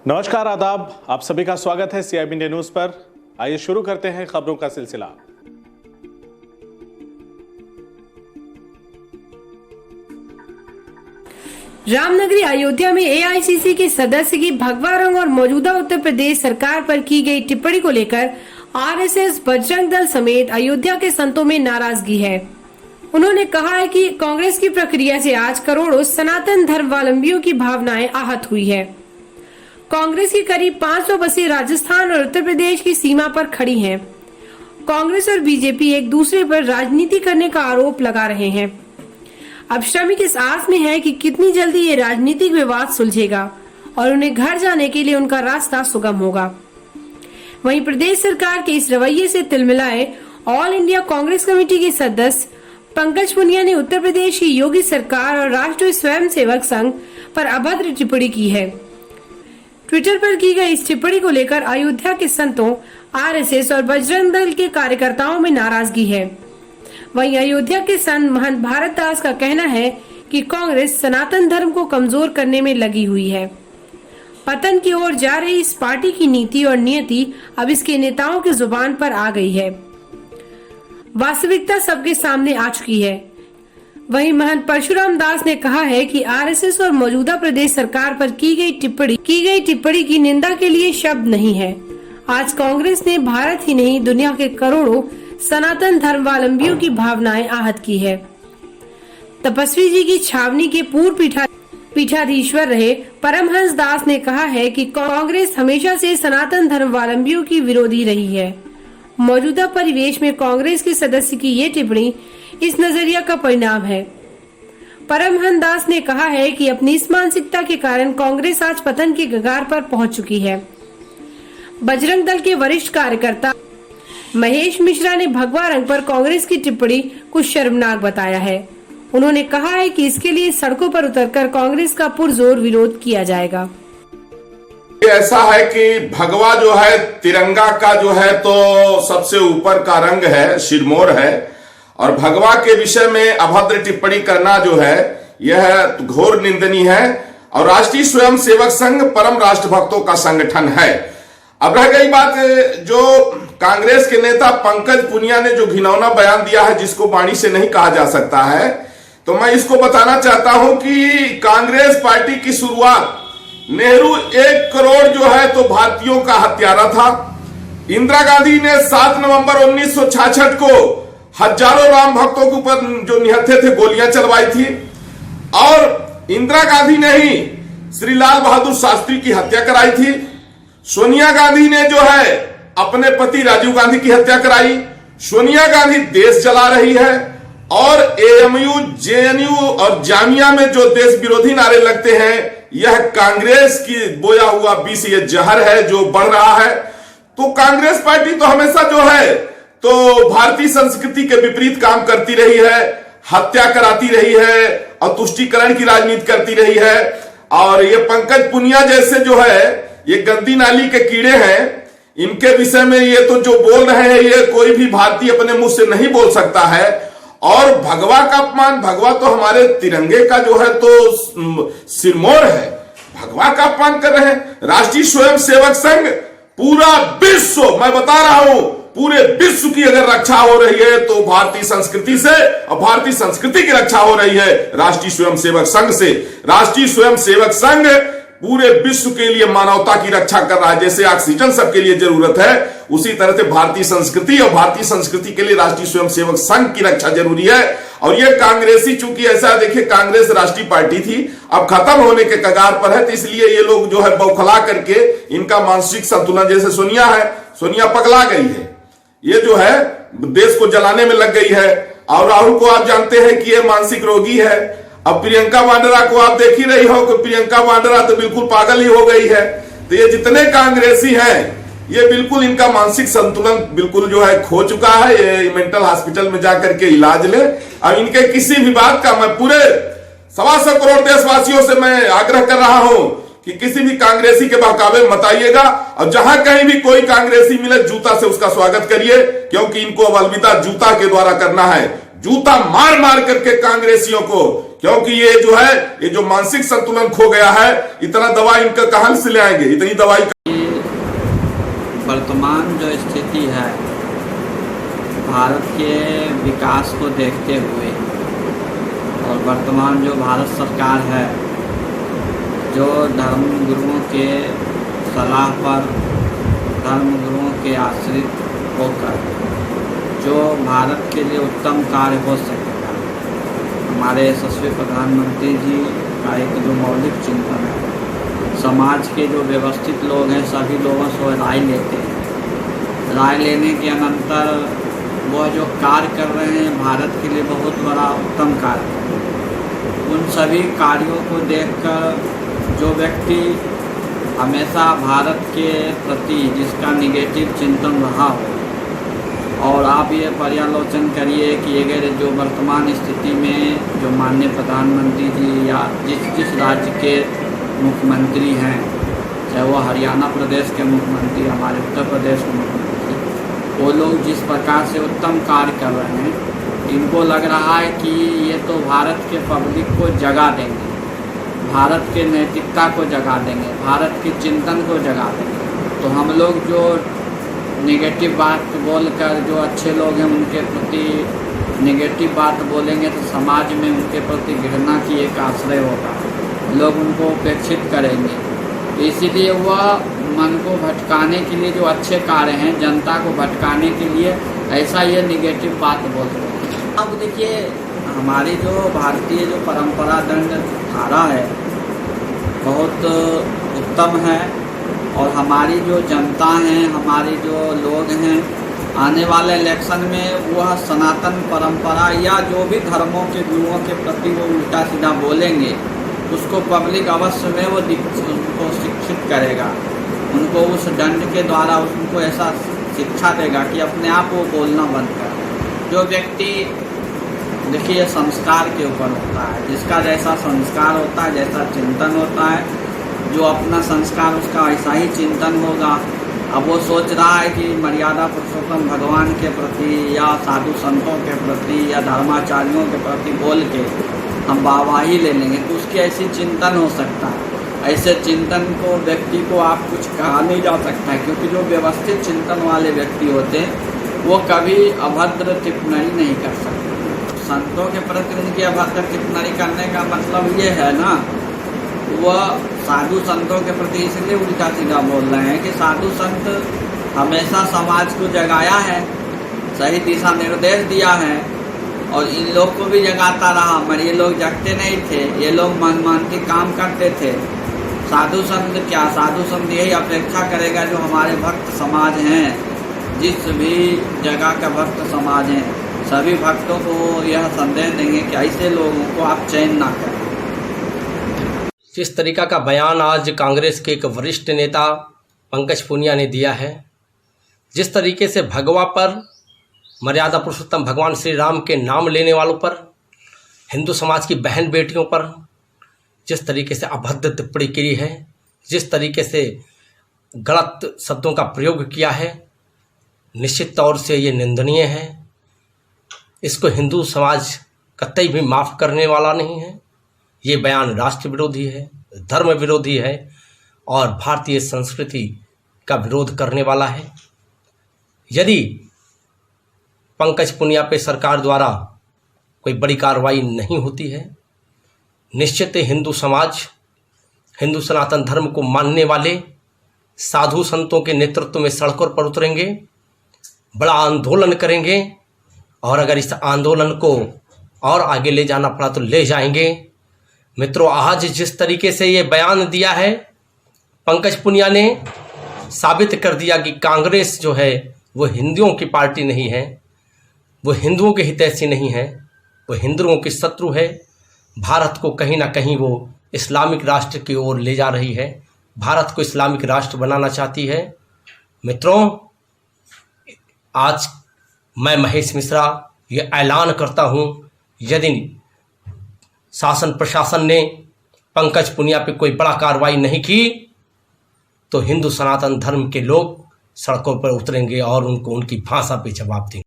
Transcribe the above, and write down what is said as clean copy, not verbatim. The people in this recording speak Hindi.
नमस्कार, आदाब। आप सभी का स्वागत है CIB इंडिया न्यूज पर। आइए शुरू करते हैं खबरों का सिलसिला। रामनगरी अयोध्या में AICC के सदस्य की भगवा रंग और मौजूदा उत्तर प्रदेश सरकार पर की गई टिप्पणी को लेकर RSS, बजरंग दल समेत अयोध्या के संतों में नाराजगी है। उन्होंने कहा है कि कांग्रेस की प्रक्रिया से आज करोड़ों सनातन धर्मावलंबियों की भावनाएं आहत हुई है। कांग्रेस की करीब 500 बसें राजस्थान और उत्तर प्रदेश की सीमा पर खड़ी हैं। कांग्रेस और बीजेपी एक दूसरे पर राजनीति करने का आरोप लगा रहे हैं। अब श्रमिक इस आस में है कि कितनी जल्दी ये राजनीतिक विवाद सुलझेगा और उन्हें घर जाने के लिए उनका रास्ता सुगम होगा। वहीं प्रदेश सरकार के इस रवैये से तिलमिलाए ऑल इंडिया कांग्रेस कमेटी के सदस्य पंकज पुनिया ने उत्तर प्रदेश की योगी सरकार और राष्ट्रीय स्वयंसेवक संघ पर अभद्र टिप्पणी की है। ट्विटर पर की गई इस टिप्पणी को लेकर अयोध्या के संतों, RSS और बजरंग दल के कार्यकर्ताओं में नाराजगी है। वहीं अयोध्या के संत महंत भारत दास का कहना है कि कांग्रेस सनातन धर्म को कमजोर करने में लगी हुई है। पतन की ओर जा रही इस पार्टी की नीति और नियति अब इसके नेताओं की जुबान पर आ गई है। वास्तविकता सबके सामने आ चुकी है। वहीं महंत परशुराम दास ने कहा है कि RSS और मौजूदा प्रदेश सरकार पर की गई टिप्पणी की निंदा के लिए शब्द नहीं है। आज कांग्रेस ने भारत ही नहीं दुनिया के करोड़ों सनातन धर्मावलंबियों की भावनाएं आहत की है। तपस्वी जी की छावनी के पूर्व पीठाधीश्वर रहे परमहंस दास ने कहा है कि कांग्रेस हमेशा से सनातन धर्मावलंबियों की विरोधी रही है। मौजूदा परिवेश में कांग्रेस के सदस्य की ये टिप्पणी इस नजरिया का परिणाम है। परमहंस दास ने कहा है कि अपनी इस मानसिकता के कारण कांग्रेस आज पतन के कगार पर पहुंच चुकी है। बजरंग दल के वरिष्ठ कार्यकर्ता महेश मिश्रा ने भगवा रंग पर कांग्रेस की टिप्पणी कुछ शर्मनाक बताया है। उन्होंने कहा है कि इसके लिए सड़कों पर उतरकर कांग्रेस का पुरजोर विरोध किया जाएगा। ऐसा है कि भगवा जो है तिरंगा का जो है तो सबसे ऊपर का रंग है, सिरमौर है, और भगवा के विषय में अभद्र टिप्पणी करना जो है यह घोर निंदनीय है। और राष्ट्रीय स्वयंसेवक संघ परम राष्ट्रभक्तों का संगठन है। अब रह गई बात, जो कांग्रेस के नेता पंकज पुनिया ने जो घिनौना बयान दिया है, जिसको वाणी से नहीं कहा जा सकता है, तो मैं इसको बताना चाहता हूं कि कांग्रेस पार्टी की शुरुआत नेहरू 1 करोड़ जो है तो भारतीयों का हत्यारा था। इंदिरा गांधी ने 7 नवंबर 1966 को हजारों राम भक्तों के ऊपर जो निहत्थे थे गोलियां चलवाई थी। और इंदिरा गांधी ने ही श्री लाल बहादुर शास्त्री की हत्या कराई थी। सोनिया गांधी ने जो है अपने पति राजीव गांधी की हत्या कराई। सोनिया गांधी देश चला रही है और AMU, JNU और जामिया में जो देश विरोधी नारे लगते हैं, यह कांग्रेस की बोया हुआ विष ये जहर है जो बढ़ रहा है। तो कांग्रेस पार्टी तो हमेशा जो है तो भारतीय संस्कृति के विपरीत काम करती रही है, हत्या कराती रही है और तुष्टीकरण की राजनीति करती रही है। और ये पंकज पुनिया जैसे जो है ये गंदी नाली के कीड़े हैं, इनके विषय में ये तो जो बोल रहे हैं ये कोई भी भारतीय अपने मुंह से नहीं बोल सकता है। और भगवा का अपमान, भगवा तो हमारे तिरंगे का जो है तो सिरमौर है, भगवा का अपमान कर रहे हैं। राष्ट्रीय स्वयंसेवक संघ पूरा विश्व, मैं बता रहा हूं, पूरे विश्व की अगर रक्षा हो रही है तो भारतीय संस्कृति से, और भारतीय संस्कृति की रक्षा हो रही है राष्ट्रीय स्वयंसेवक संघ से। राष्ट्रीय स्वयंसेवक संघ पूरे विश्व के लिए मानवता की रक्षा कर रहा है। जैसे ऑक्सीजन सबके लिए जरूरत है, उसी तरह से भारतीय संस्कृति और भारतीय संस्कृति के लिए राष्ट्रीय स्वयंसेवक संघ की रक्षा जरूरी है। और ये कांग्रेसी, चूंकि ऐसा देखिए कांग्रेस राष्ट्रीय पार्टी थी, अब खत्म होने के कगार पर है, तो इसलिए ये लोग जो है बौखला करके इनका मानसिक संतुलन, जैसे सोनिया है, सोनिया पगला गई है, ये जो है देश को जलाने में लग गई है। और राहुल को आप जानते हैं कि ये मानसिक रोगी है। अब प्रियंका वाड्रा को आप देख ही रही हो कि प्रियंका वाड्रा तो बिल्कुल पागल ही हो गई है। तो ये जितने कांग्रेसी हैं ये बिल्कुल इनका मानसिक संतुलन बिल्कुल जो है खो चुका है। ये मेंटल हॉस्पिटल में जाकर के इलाज ले। अब इनके किसी भी बात का मैं पूरे 125 करोड़ देशवासियों से मैं आग्रह कर रहा हूं कि किसी भी कांग्रेसी के बहकावे में मत आइएगा। और जहां कहीं भी कोई कांग्रेसी मिले जूता से उसका स्वागत करिए, क्योंकि इनको अब अलविदा जूता के द्वारा करना है। जूता मार मार करके कांग्रेसियों को, क्योंकि ये जो है, ये जो मानसिक संतुलन खो गया है, इतना दवाई इनका कहां से ले आएंगे, इतनी दवाई। वर्तमान जो स्थिति है भारत के विकास को देखते हुए और वर्तमान जो भारत सरकार है, जो धर्म गुरुओं के सलाह पर, धर्म गुरुओं के आश्रित होकर जो भारत के लिए उत्तम कार्य हो सकेगा, हमारे यशस्वी प्रधानमंत्री जी का एक जो मौलिक चिंतन है, समाज के जो व्यवस्थित लोग हैं सभी लोगों से राय लेते हैं। राय लेने के अनंतर वह जो कार्य कर रहे हैं भारत के लिए बहुत बड़ा उत्तम कार्य है। उन सभी कार्यों को देखकर जो व्यक्ति हमेशा भारत के प्रति जिसका निगेटिव चिंतन रहा हो, और आप ये पर्यालोचन करिए कि अगर जो वर्तमान स्थिति में जो माननीय प्रधानमंत्री जी या जिस राज्य के मुख्यमंत्री हैं, चाहे वो हरियाणा प्रदेश के मुख्यमंत्री, हमारे उत्तर प्रदेश के मुख्यमंत्री, वो लोग जिस प्रकार से उत्तम कार्य कर रहे हैं, इनको लग रहा है कि ये तो भारत के पब्लिक को जगा देंगे, भारत के नैतिकता को जगा देंगे, भारत के चिंतन को जगा देंगे। तो हम लोग जो नेगेटिव बात बोलकर जो अच्छे लोग हैं उनके प्रति नेगेटिव बात बोलेंगे तो समाज में उनके प्रति घृणा की एक आश्रय होगा, लोग उनको उपेक्षित करेंगे। इसीलिए वह मन को भटकाने के लिए जो अच्छे कार्य हैं, जनता को भटकाने के लिए ऐसा ये निगेटिव बात बोलते हैं। अब देखिए, हमारी जो भारतीय जो परंपरा दंड धारा है बहुत उत्तम है, और हमारी जो जनता हैं, हमारे जो लोग हैं, आने वाले इलेक्शन में वह सनातन परंपरा या जो भी धर्मों के गुरुओं के प्रति वो उल्टा सीधा बोलेंगे, उसको पब्लिक अवश्य में वो उनको शिक्षित करेगा, उनको उस दंड के द्वारा उनको ऐसा शिक्षा देगा कि अपने आप वो बोलना बंद कर। जो व्यक्ति, देखिए, संस्कार के ऊपर होता है, जिसका जैसा संस्कार होता है, जैसा चिंतन होता है, जो अपना संस्कार उसका ऐसा ही चिंतन होगा। अब वो सोच रहा है कि मर्यादा पुरुषोत्तम भगवान के प्रति या साधु संतों के प्रति या धर्माचार्यों के प्रति बोल के हम वाहवाही ले लेंगे, तो उसकी ऐसी चिंतन हो सकता है। ऐसे चिंतन को व्यक्ति को आप कुछ कहा नहीं जा सकता है, क्योंकि जो व्यवस्थित चिंतन वाले व्यक्ति होते हैं वो कभी अभद्र टिप्पणी नहीं कर सकते। संतों के प्रति उनकी अभद्र टिप्पणी करने का मतलब ये है ना, वह साधु संतों के प्रति इसलिए उल्टा सीधा बोल रहे हैं कि साधु संत हमेशा समाज को जगाया है, सही दिशा निर्देश दिया है, और इन लोग को भी जगाता रहा, मगर ये लोग जगते नहीं थे, ये लोग मनमानती काम करते थे। साधु संत क्या, साधु संत यही अपेक्षा करेगा जो हमारे भक्त समाज हैं, जिस भी जगह का भक्त समाज हैं, सभी भक्तों को यह संदेश देंगे कि ऐसे लोगों को आप चयन ना करें। जिस तरीका का बयान आज कांग्रेस के एक वरिष्ठ नेता पंकज पुनिया ने दिया है, जिस तरीके से भगवा पर, मर्यादा पुरुषोत्तम भगवान श्री राम के नाम लेने वालों पर, हिंदू समाज की बहन बेटियों पर जिस तरीके से अभद्र टिप्पणी की है, जिस तरीके से गलत शब्दों का प्रयोग किया है, निश्चित तौर से ये निंदनीय है। इसको हिंदू समाज कतई भी माफ़ करने वाला नहीं है। ये बयान राष्ट्र विरोधी है, धर्म विरोधी है और भारतीय संस्कृति का विरोध करने वाला है। यदि पंकज पुनिया पे सरकार द्वारा कोई बड़ी कार्रवाई नहीं होती है, निश्चित हिंदू समाज, हिंदू सनातन धर्म को मानने वाले साधु संतों के नेतृत्व में सड़कों पर उतरेंगे, बड़ा आंदोलन करेंगे, और अगर इस आंदोलन को और आगे ले जाना पड़ा तो ले जाएंगे। मित्रों, आज जिस तरीके से ये बयान दिया है पंकज पुनिया ने, साबित कर दिया कि कांग्रेस जो है वो हिंदुओं की पार्टी नहीं है, वो हिंदुओं के हितैषी नहीं है, वो हिंदुओं की शत्रु है। भारत को कहीं ना कहीं वो इस्लामिक राष्ट्र की ओर ले जा रही है, भारत को इस्लामिक राष्ट्र बनाना चाहती है। मित्रों, आज मैं महेश मिश्रा ये ऐलान करता हूँ, यदि शासन प्रशासन ने पंकज पुनिया पे कोई बड़ा कार्रवाई नहीं की तो हिंदू सनातन धर्म के लोग सड़कों पर उतरेंगे और उनको उनकी भाषा पे जवाब देंगे।